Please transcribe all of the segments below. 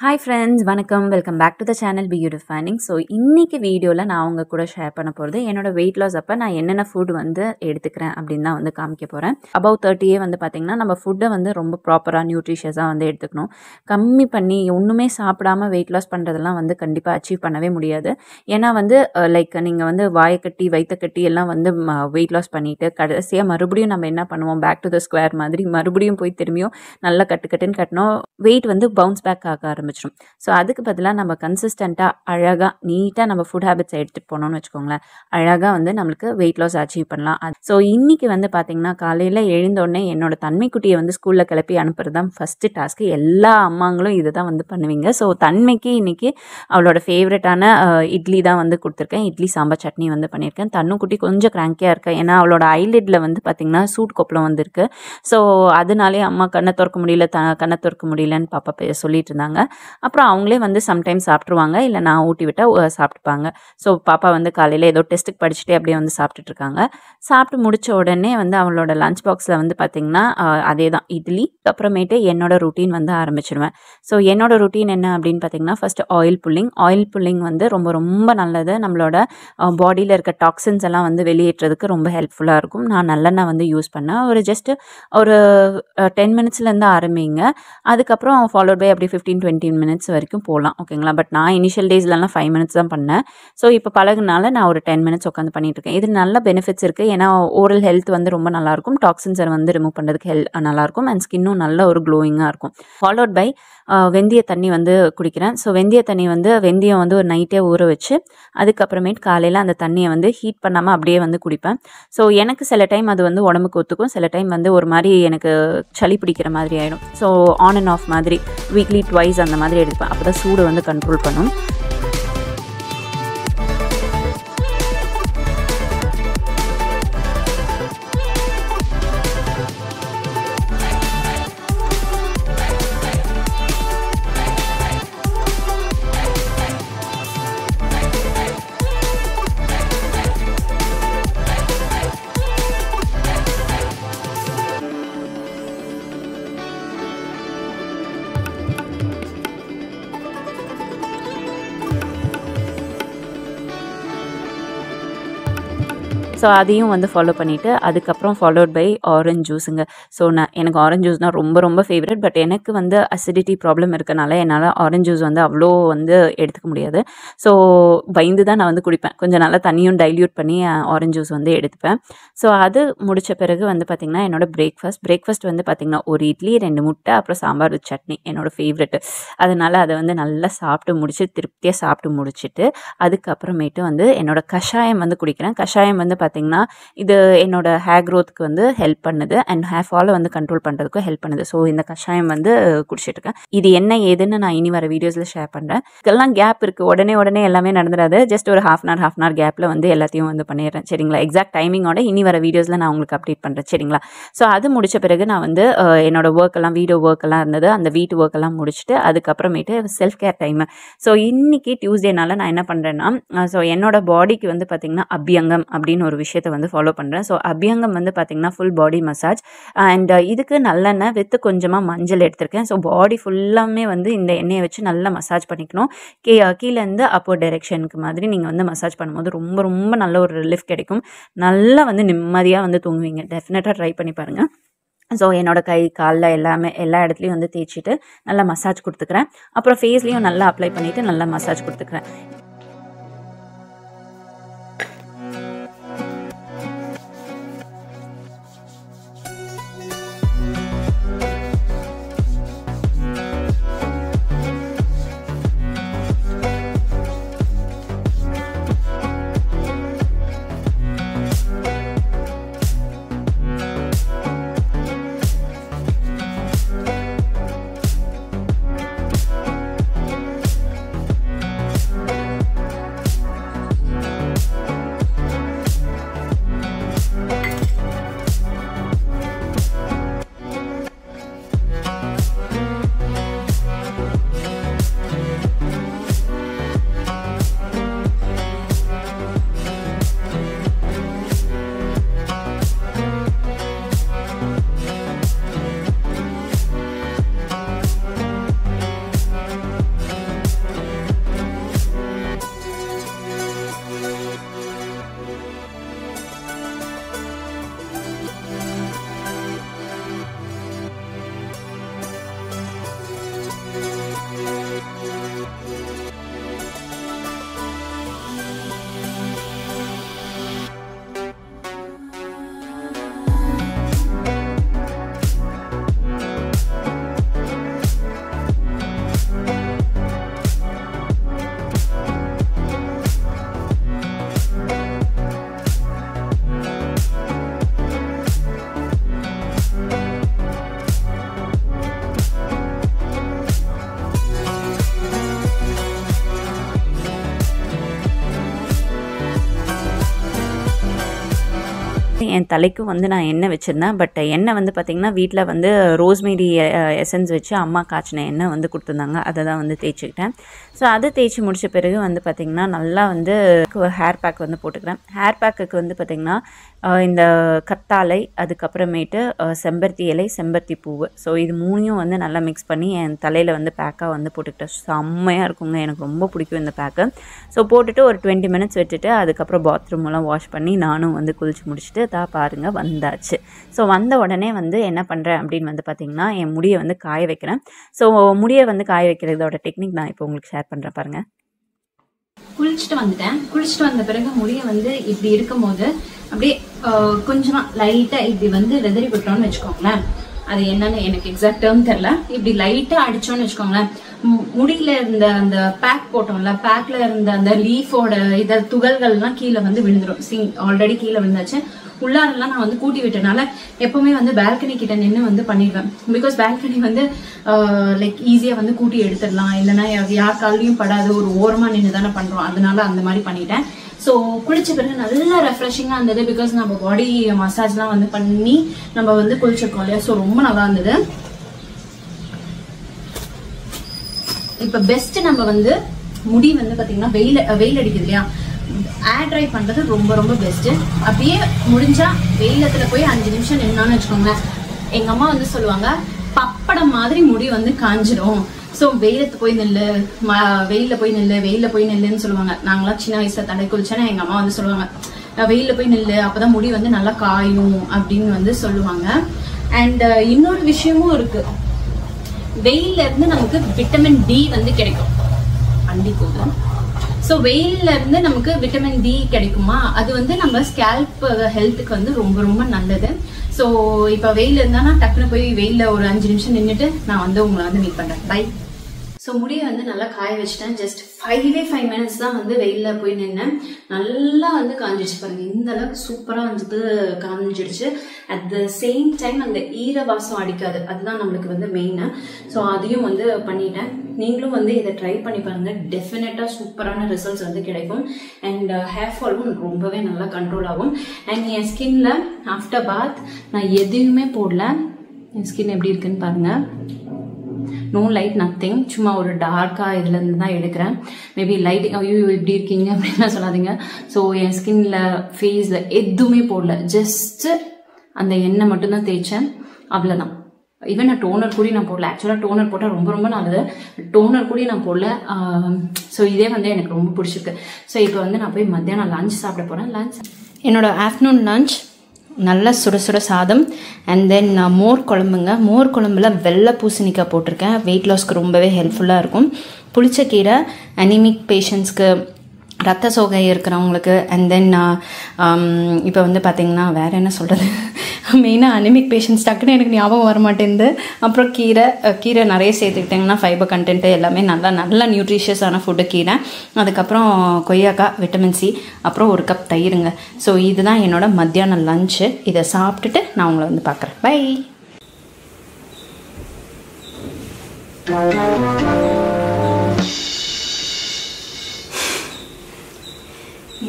Hi friends, வணக்கம். Welcome back to the channel beautifying. So இன்னைக்கு வீடியோவில் நான் உங்கள் கூட ஷேர் பண்ண போகிறது என்னோட வெயிட் லாஸ் அப்போ நான் என்னென்ன ஃபுட் வந்து எடுத்துக்கிறேன் அப்படின்னு தான் வந்து காமிக்க போகிறேன். அபவ் 30 வந்து பார்த்திங்கன்னா நம்ம ஃபுட்டை வந்து ரொம்ப ப்ராப்பராக நியூட்ரிஷியஸாக வந்து எடுத்துக்கணும். கம்மி பண்ணி ஒன்றுமே சாப்பிடாமல் வெயிட் லாஸ் பண்ணுறதெல்லாம் வந்து கண்டிப்பாக அச்சீவ் பண்ணவே முடியாது. ஏன்னா வந்து லைக் நீங்கள் வந்து வாயை கட்டி வயிற்ற கட்டி எல்லாம் வந்து வெயிட் லாஸ் பண்ணிவிட்டு கடைசியாக மறுபடியும் நம்ம என்ன பண்ணுவோம், பேக் டு த ஸ்கொயர் மாதிரி மறுபடியும் போய் திரும்பியும் நல்லா கட்டுன்னு கட்டினோம் வெயிட் வந்து பவுன்ஸ் பேக் ஆக ஆரம்பிச்சிடும். ஸோ அதுக்கு பதிலாக நம்ம கன்சிஸ்டண்ட்டாக அழகாக நீட்டாக நம்ம ஃபுட் ஹேபிட்ஸை எடுத்துகிட்டு போனோம்னு வச்சுக்கோங்களேன், அழகாக வந்து நம்மளுக்கு வெயிட் லாஸ் அச்சீவ் பண்ணலாம். ஸோ இன்றைக்கி வந்து பார்த்திங்கன்னா காலையில் எழுந்தோடனே என்னோட தன்மைக்குட்டியை வந்து ஸ்கூலில் கிளப்பி அனுப்புறது தான் ஃபஸ்ட்டு டாஸ்க்கு. எல்லா அம்மாங்களும் இதை தான் வந்து பண்ணுவீங்க. ஸோ தன்மைக்கு இன்றைக்கி அவளோட ஃபேவரட்டான இட்லி தான் வந்து கொடுத்துருக்கேன். இட்லி சாம்பார் சட்னி வந்து பண்ணியிருக்கேன். தன்னுக்குட்டி கொஞ்சம் கிராங்கியாக இருக்கேன், ஏன்னா அவளோட ஐலிட்டில் வந்து பார்த்திங்கன்னா சூட் கொப்பளம் வந்துருக்கு. ஸோ அதனாலே அம்மா கண்ணை திறக்க முடியல கண்ணை திறக்க முடியலன்னு பாப்பா சொல்லிட்டு இருந்தாங்க. அப்புறம் அவங்களே வந்து சம்டைம்ஸ் சாப்பிட்ருவாங்க, இல்லை நான் ஊட்டி விட்டால் சாப்பிட்டுப்பாங்க. ஸோ பாப்பா வந்து காலையில் ஏதோ டெஸ்ட்டுக்கு படிச்சுட்டே அப்படியே வந்து சாப்பிட்டுட்ருக்காங்க. சாப்பிட்டு முடித்த உடனே வந்து அவளோட லஞ்ச் பாக்ஸில் வந்து பார்த்திங்கன்னா அதே தான் இட்லி. அப்புறமேட்டு என்னோட ருட்டீன் வந்து ஆரம்பிச்சிடுவேன். ஸோ என்னோட ருட்டீன் என்ன அப்படின்னு பார்த்திங்கன்னா ஃபஸ்ட்டு ஆயில் புல்லிங் வந்து ரொம்ப ரொம்ப நல்லது. நம்மளோட பாடியில் இருக்க டாக்ஸின்ஸ் எல்லாம் வந்து வெளியேற்றதுக்கு ரொம்ப ஹெல்ப்ஃபுல்லாக இருக்கும். நான் நல்லெண்ணெய் வந்து யூஸ் பண்ணேன். ஒரு 10 மினிட்ஸ்லேருந்து ஆரம்பிங்க. அதுக்கப்புறம் ஃபாலோட் பை அப்படி 15-20 மினிட்ஸ் வரைக்கும் போகலாம், ஓகேங்களா. பட் நான் இனிஷியல் டேஸ்லலாம் 5 மினிட்ஸ் தான் பண்ணேன். ஸோ இப்போ பழகுனால நான் ஒரு 10 மினிட்ஸ் உட்காந்து பண்ணிகிட்ருக்கேன். இது நல்ல பெனிஃபிட்ஸ் இருக்குது. ஏன்னா ஓரல் ஹெல்த் வந்து ரொம்ப நல்லாயிருக்கும், டாக்ஸின்ஸை வந்து ரிமூவ் பண்ணுறதுக்கு நல்லாயிருக்கும், அண்ட் ஸ்கின்னும் நல்ல ஒரு க்ளோயிங்காக இருக்கும். ஃபாலோட் பை வெந்தய தண்ணி வந்து குடிக்கிறேன். ஸோ வெந்தய தண்ணி வந்து வெந்தயம் வந்து ஒரு நைட்டே ஊற வச்சு அதுக்கப்புறமேட்டு காலையில் அந்த தண்ணியை வந்து ஹீட் பண்ணாமல் அப்படியே வந்து குடிப்பேன். ஸோ எனக்கு சில டைம் அது வந்து உடம்புக்கு ஒத்துக்கும், சில டைம் வந்து ஒரு மாதிரி எனக்கு சளி பிடிக்கிற மாதிரி ஆகிடும். ஸோ ஆன் அண்ட் ஆஃப் மாதிரி வீக்லி ட்வைஸ் அந்த மாதிரி எடுப்பேன். அப்போ தான் சூடு வந்து கண்ட்ரோல் பண்ணும். ஸோ அதையும் வந்து ஃபாலோ பண்ணிவிட்டு அதுக்கப்புறம் ஃபாலோட் பை ஆரஞ்ச் ஜூஸுங்க. ஸோ எனக்கு ஆரஞ்ச் ஜூஸ்னால் ரொம்ப ரொம்ப ஃபேவரட். பட் எனக்கு வந்து அசிடிட்டி ப்ராப்ளம் இருக்கனால என்னால் ஆரஞ்ச் ஜூஸ் வந்து அவ்வளோ வந்து எடுத்துக்க முடியாது. ஸோ பயந்து தான் நான் வந்து குடிப்பேன். கொஞ்சம் நல்லா தண்ணியும் டைல்யூட் பண்ணி ஆரஞ்ச் ஜூஸ் வந்து எடுத்துப்பேன். ஸோ அது முடித்த பிறகு வந்து பார்த்திங்கன்னா என்னோடய பிரேக்ஃபாஸ்ட் வந்து பார்த்திங்கன்னா ஒரு இட்லி, 2 முட்டை, அப்புறம் சாம்பார் வித் சட்னி என்னோடய ஃபேவரெட்டு. அதனால் அதை வந்து நல்லா சாப்பிட்டு முடிச்சு திருப்தியாக சாப்பிட்டு முடிச்சுட்டு அதுக்கப்புறமேட்டு வந்து என்னோடய கஷாயம் வந்து குடிக்கிறேன். கஷாயம் வந்து பார்த்திங்கன்னா இது என்னோட ஹேர் க்ரோத்துக்கு வந்து ஹெல்ப் பண்ணுது, அண்ட் ஹேர் ஃபாலை வந்து கண்ட்ரோல் பண்ணுறதுக்கும் ஹெல்ப் பண்ணுது. ஸோ இந்த கஷாயம் வந்து குடிச்சிட்ருக்கேன். இது என்ன ஏதுன்னு நான் இனி வர வீடியோஸில் ஷேர் பண்ணுறேன். இதெல்லாம் கேப் இருக்குது, உடனே எல்லாமே நடந்துடாது. ஜஸ்ட் ஒரு ஹாஃப் அன் ஹவர் கேப்பில் வந்து எல்லாத்தையும் வந்து பண்ணிடுறேன், சரிங்களா. எக்ஸாக்ட் டைமிங்கோட இனி வர வீடியோஸில் நான் உங்களுக்கு அப்டேட் பண்ணுறேன், சரிங்களா. ஸோ அது முடித்த பிறகு நான் வந்து என்னோட வீடியோ ஒர்க் எல்லாம் இருந்தது, அந்த வீட்டு ஒர்க் எல்லாம் முடிச்சுட்டு அதுக்கப்புறமேட்டு செல்ஃப் கேர் டைமு. ஸோ இன்றைக்கி டியூஸ்டேனால நான் என்ன பண்ணுறேன்னா ஸோ என்னோட பாடிக்கு வந்து பார்த்திங்கன்னா அபியங்கம் அப்படின்னு ஒரு விஷயத்தை வந்து ஃபாலோ பண்ணுறேன். ஸோ அபியங்கம் வந்து பார்த்திங்கன்னா ஃபுல் பாடி மசாஜ், அண்ட் இதுக்கு நல்லெண்ணெய் வித்து கொஞ்சமாக மஞ்சள் எடுத்திருக்கேன். ஸோ பாடி ஃபுல்லாமே வந்து இந்த எண்ணெயை வச்சு நல்லா மசாஜ் பண்ணிக்கணும். கீழேருந்து அப்போ டைரெக்ஷனுக்கு மாதிரி நீங்கள் வந்து மசாஜ் பண்ணும்போது ரொம்ப ரொம்ப நல்ல ஒரு ரிலீஃப் கிடைக்கும். நல்லா வந்து நிம்மதியாக வந்து தூங்குவீங்க. டெஃபினட்டாக ட்ரை பண்ணி பாருங்கள். ஸோ என்னோடய கை காலில் எல்லா இடத்துலையும் வந்து தேய்ச்சிட்டு நல்லா மசாஜ் கொடுத்துக்கிறேன். அப்புறம் ஃபேஸ்லேயும் நல்லா அப்ளை பண்ணிவிட்டு நல்லா மசாஜ் கொடுத்துக்கிறேன். என் தலைக்கும் வந்து நான் எண்ணெய் வச்சுருந்தேன். பட் எண்ணெய் வந்து பார்த்திங்கன்னா வீட்டில் வந்து ரோஸ்மேரி எசன்ஸ் வச்சு அம்மா காய்ச்சின எண்ணெய் வந்து கொடுத்துருந்தாங்க. அதை தான் வந்து தேய்ச்சிக்கிட்டேன். ஸோ அதை தேய்ச்சி முடித்த பிறகு வந்து பார்த்திங்கன்னா நல்லா வந்து ஹேர் பேக் வந்து போட்டுக்கிறேன். ஹேர் பேக்குக்கு வந்து பார்த்திங்கன்னா இந்த கத்தாழை, அதுக்கப்புறமேட்டு செம்பருத்தி இலை, செம்பருத்தி பூவு, ஸோ இது 3யும் வந்து நல்லா மிக்ஸ் பண்ணி என் தலையில் வந்து பேக்காக வந்து போட்டுக்கிட்டேன். செம்மையாக இருக்குங்க, எனக்கு ரொம்ப பிடிக்கும் இந்த பேக்கு. ஸோ போட்டுட்டு ஒரு 20 மினிட்ஸ் விட்டுட்டு அதுக்கப்புறம் பாத்ரூமெல்லாம் வாஷ் பண்ணி நானும் வந்து குளிச்சு முடிச்சுட்டு பாருங்கள் வந்தாச்சு. ஸோ வந்த உடனே வந்து என்ன பண்ணுறேன் அப்படின்னு வந்து பார்த்திங்கன்னா என் முடியை வந்து காய வைக்கிறேன். ஸோ முடியை வந்து காய வைக்கிறதோட டெக்னிக் நான் இப்போ உங்களுக்கு ஷேர் பண்ணுறேன் பாருங்கள். குளிச்சுட்டு வந்துட்டேன். குளிச்சுட்டு வந்த பிறகு முடியை வந்து இப்படி இருக்கும் போது அப்படியே கொஞ்சமாக லைட்டாக இப்படி வந்து வெதறி விட்டோம்னு வச்சுக்கோங்களேன். அது என்னன்னு எனக்கு எக்ஸாக்ட் டேர்ம் தெரியல. இப்படி லைட்டாக அடிச்சோன்னு வச்சுக்கோங்களேன், முடியில இருந்த அந்த பேக் போட்டோம்ல, பேக்ல இருந்த அந்த லீஃபோட இத துகள்கள்லாம் கீழே வந்து விழுந்துடும். ஆல்ரெடி கீழே விழுந்தாச்சு. உள்ளாரெல்லாம் நான் வந்து கூட்டி விட்டனால எப்பவுமே வந்து பால்கனி கிட்ட நின்று வந்து பண்ணிடுவேன். பிகாஸ் பால்கனி வந்து லைக் ஈஸியாக வந்து கூட்டி எடுத்துடலாம், இல்லைன்னா யார் காலையும் படாது, ஒரு ஓரமாக நின்று தானே பண்ணுறோம். அதனால அந்த மாதிரி பண்ணிட்டேன். ஸோ குளிச்ச பிறகு நல்லா ரெஃப்ரெஷிங்காக இருந்தது. பிகாஸ் நம்ம பாடி மசாஜ்லாம் வந்து பண்ணி நம்ம வந்து குளிச்சிருக்கோம் இல்லையா. ஸோ ரொம்ப நல்லா இருந்தது. இப்போ பெஸ்ட் நம்ம வந்து முடி வந்து பார்த்தீங்கன்னா வெயில் அடிக்குது இல்லையா, ஏர் ட்ரை பண்றது ரொம்ப ரொம்ப பெஸ்ட். அப்படியே முடிஞ்சா வெயிலத்துல போய் 5 நிமிஷம் நின்னான்னு வச்சுக்கோங்களேன். எங்க அம்மா வந்து சொல்லுவாங்க, பப்படம் மாதிரி முடி வந்து காஞ்சிடும், ஸோ வெயிலத்து போய் நெல்லு, வெயில போய் நெல்லு, வெயில போய் நெல்லுன்னு சொல்லுவாங்க. நாங்களாம் சின்ன வயசுல தடை குளிச்சேன்னா எங்க அம்மா வந்து சொல்லுவாங்க, வெயில போய் நெல்லு, அப்பதான் முடி வந்து நல்லா காயும் அப்படின்னு வந்து சொல்லுவாங்க. அண்ட் இன்னொரு விஷயமும் இருக்கு, வெயில்ல இருந்து நமக்கு விட்டமின் டி வந்து கிடைக்கும். அண்டிக்கும் ஸோ வெயில்ல இருந்து நமக்கு விட்டமின் டி கிடைக்குமா, அது வந்து நம்ம ஸ்கேல்ப் ஹெல்த்துக்கு வந்து ரொம்ப ரொம்ப நல்லது. ஸோ இப்போ வெயில் இருந்தானா டக்குனு போய் வெயில்ல ஒரு 5 நிமிஷம் நின்றுட்டு நான் வந்து உங்களை வந்து மீட் பண்றேன். பை. ஸோ முடியை வந்து நல்லா காய வச்சுட்டேன். ஜஸ்ட் 5 மினிட்ஸ் தான் வந்து வெயிலில் போய் நின்னேன். நல்லா வந்து காஞ்சிடுச்சு பாருங்க, இந்த அளவுக்கு சூப்பராக வந்துட்டு காஞ்சிடுச்சு. அட் த சேம் டைம் அந்த ஈரவாசம் அடிக்காது, அதுதான் நம்மளுக்கு வந்து மெயின். ஸோ அதையும் வந்து பண்ணிட்டேன். நீங்களும் வந்து இதை ட்ரை பண்ணி பாருங்க, டெஃபினட்டாக சூப்பரான ரிசல்ட்ஸ் வந்து கிடைக்கும். அண்ட் ஹேர் ஃபாலும் ரொம்பவே நல்லா கண்ட்ரோல் ஆகும். அண்ட் என் ஸ்கின்ல ஆஃப்டர் பாத் நான் எதுவுமே போடல. என் ஸ்கின் எப்படி இருக்குன்னு பாருங்க, நோ லைட் நத்திங், சும்மா ஒரு டார்க்காக இதுலேருந்து தான் எடுக்கிறேன். மேபி லைட் ஐயோ இப்படி இருக்கீங்க அப்படின்லாம் சொல்லாதீங்க. ஸோ என் ஸ்கின்ல ஃபேஸில் எதுவுமே போடல, ஜஸ்ட் அந்த எண்ணெய் மட்டும்தான் தேய்ச்சேன், அவ்வளோதான். ஈவன் நான் டோனர் கூட நான் போடல. ஆக்சுவலாக டோனர் போட்டால் ரொம்ப ரொம்ப நல்லது, டோனர் கூட நான் போடல. ஸோ இதே வந்து எனக்கு ரொம்ப பிடிச்சிருக்கு. ஸோ இப்போ வந்து நான் போய் மத்தியானம் லஞ்ச் சாப்பிட போகிறேன். லஞ்ச் என்னோட ஆஃப்டர்நூன் லஞ்ச் நல்ல சுட சுட சாதம் அண்ட் தென் மோர் குழம்புங்க. மோர் குழம்புல வெள்ளை பூசணிக்காய் போட்டிருக்கேன், வெயிட் லாஸ்க்கு ரொம்பவே ஹெல்ப்ஃபுல்லாக இருக்கும். புளிச்சக்கீரை அனிமிக் பேஷண்ட்ஸ்க்கு, ரத்த சோகை இருக்கிறவங்களுக்கு, அண்ட் தென் இப்போ வந்து பார்த்திங்கன்னா வேறு என்ன சொல்கிறது, மெயினாக அனிமிக் பேஷண்ட்ஸ் டக்குன்னு எனக்கு ஞாபகம் வர மாட்டேங்குது. அப்புறம் கீரை நிறைய சேர்த்துக்கிட்டிங்கன்னா ஃபைபர் கண்டென்ட்டு எல்லாமே நல்லா நியூட்ரிஷியஸான ஃபுட்டு கீரை. அதுக்கப்புறம் கொய்யாக்காய், விட்டமின் சி, அப்புறம் ஒரு கப் தயிருங்க. ஸோ இதுதான் என்னோட மத்தியானம் லஞ்சு. இதை சாப்பிட்டுட்டு நான் உங்களை வந்து பார்க்குறேன். பை.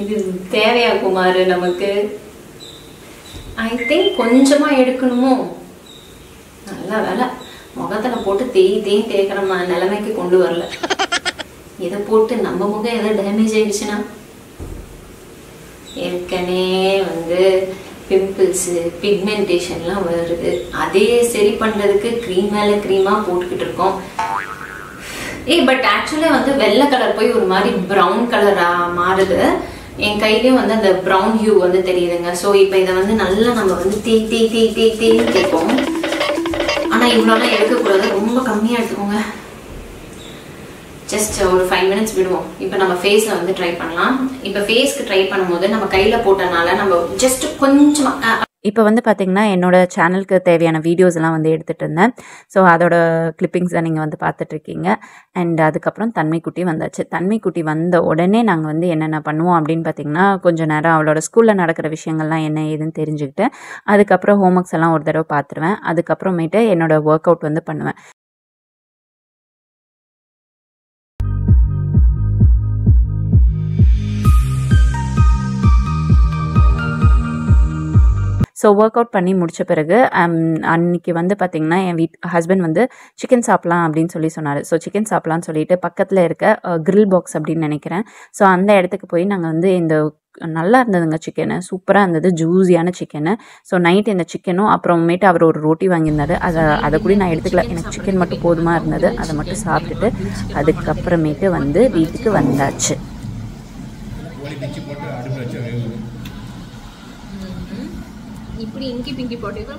இது தேவையா குமார் நமக்கு? ஐ திங்க் கொஞ்சமா எடுக்கணுமோ. நல்ல வேலை முகத்துல போட்டு தேய்க்கிற நிலைமைக்கு கொண்டு வரல. இதை போட்டு நம்ம முகம் ஏதோ டேமேஜ் ஆயிடுச்சுன்னா, ஏற்கனவே வந்து பிம்பிள்ஸ் பிக்மெண்டேஷன்லாம் வருது, அதே சரி பண்றதுக்கு க்ரீம் மேல க்ரீமா போட்டுக்கிட்டு இருக்கோம். பட் ஆக்சுவலி வந்து வெள்ளை கலர் போய் ஒரு மாதிரி ப்ரௌன் கலரா மாறுது. என் கையிலயும் வந்து அந்த ப்ரௌன் ஹியூ வந்து தெரியுதுங்க. ஸோ இப்போ இதை வந்து நல்லா நம்ம வந்து தேய்ன்னு தேய்ப்போம். ஆனால் இவ்வளோலாம் எடுக்கக்கூடாது, ரொம்ப கம்மியாக எடுத்துக்கோங்க. ஜஸ்ட் ஒரு 5 மினிட்ஸ் விடுவோம். இப்போ நம்ம ஃபேஸில் வந்து ட்ரை பண்ணலாம். இப்போ ஃபேஸ்க்கு ட்ரை பண்ணும்போது நம்ம கையில் போட்டனால நம்ம ஜஸ்ட் கொஞ்சமாக இப்போ வந்து பார்த்திங்கன்னா என்னோட சேனலுக்கு தேவையான வீடியோஸ்லாம் வந்து எடுத்துகிட்டு இருந்தேன். ஸோ அதோட கிளிப்பிங்ஸை நீங்கள் வந்து பார்த்துட்ருக்கீங்க. அண்ட் அதுக்கப்புறம் தன்மைக்குட்டி வந்தாச்சு. தன்மைக்குட்டி வந்த உடனே நாங்கள் வந்து என்னென்ன பண்ணுவோம் அப்படின்னு பார்த்திங்கன்னா, கொஞ்சம் நேரம் அவளோட ஸ்கூலில் நடக்கிற விஷயங்கள்லாம் என்ன ஏதுன்னு தெரிஞ்சுக்கிட்டு அதுக்கப்புறம் ஹோம்ஒர்க்ஸ் எல்லாம் ஒரு தடவை பார்த்துருவேன். அதுக்கப்புறமேட்டு என்னோடய ஒர்க் அவுட் வந்து பண்ணுவேன். ஸோ ஒர்க் அவுட் பண்ணி முடித்த பிறகு அன்றைக்கி வந்து பார்த்திங்கன்னா என் ஹஸ்பண்ட் வந்து சிக்கன் சாப்பிட்லாம் அப்படின்னு சொன்னார். ஸோ சிக்கன் சாப்பிட்லான்னு சொல்லிட்டு பக்கத்தில் இருக்க கிரில் பாக்ஸ் அப்படின்னு நினைக்கிறேன். ஸோ அந்த இடத்துக்கு போய் நாங்கள் வந்து இந்த நல்லா இருந்ததுங்க சிக்கனு, சூப்பராக இருந்தது, ஜூஸியான சிக்கனு. ஸோ நைட் இந்த சிக்கனும் அப்புறமேட்டு அவர் ஒரு ரோட்டி வாங்கியிருந்தாரு. அதை கூட நான் எடுத்துக்கல, எனக்கு சிக்கன் மட்டும் போதுமாக இருந்தது. அதை மட்டும் சாப்பிட்டுட்டு அதுக்கப்புறமேட்டு வந்து வீட்டுக்கு வந்தாச்சு. இப்படி இங்கி பிங்கி போட்டீங்கன்னா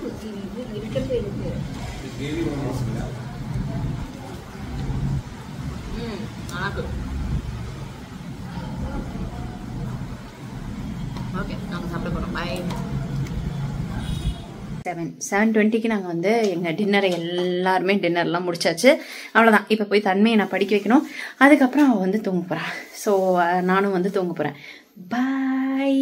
ஓகே, நாங்கள் சாப்பிட போகிறோம். பை. 7:20க்கு நாங்கள் வந்து எங்கள் டின்னரை எல்லாருமே டின்னர்லாம் முடிச்சாச்சு. அவ்வளோதான். இப்போ போய் தன்மையை நான் படிக்க வைக்கணும். அதுக்கப்புறம் அவள் வந்து தூங்க போகிறான். ஸோ நானும் வந்து தூங்க போகிறேன். பாய்.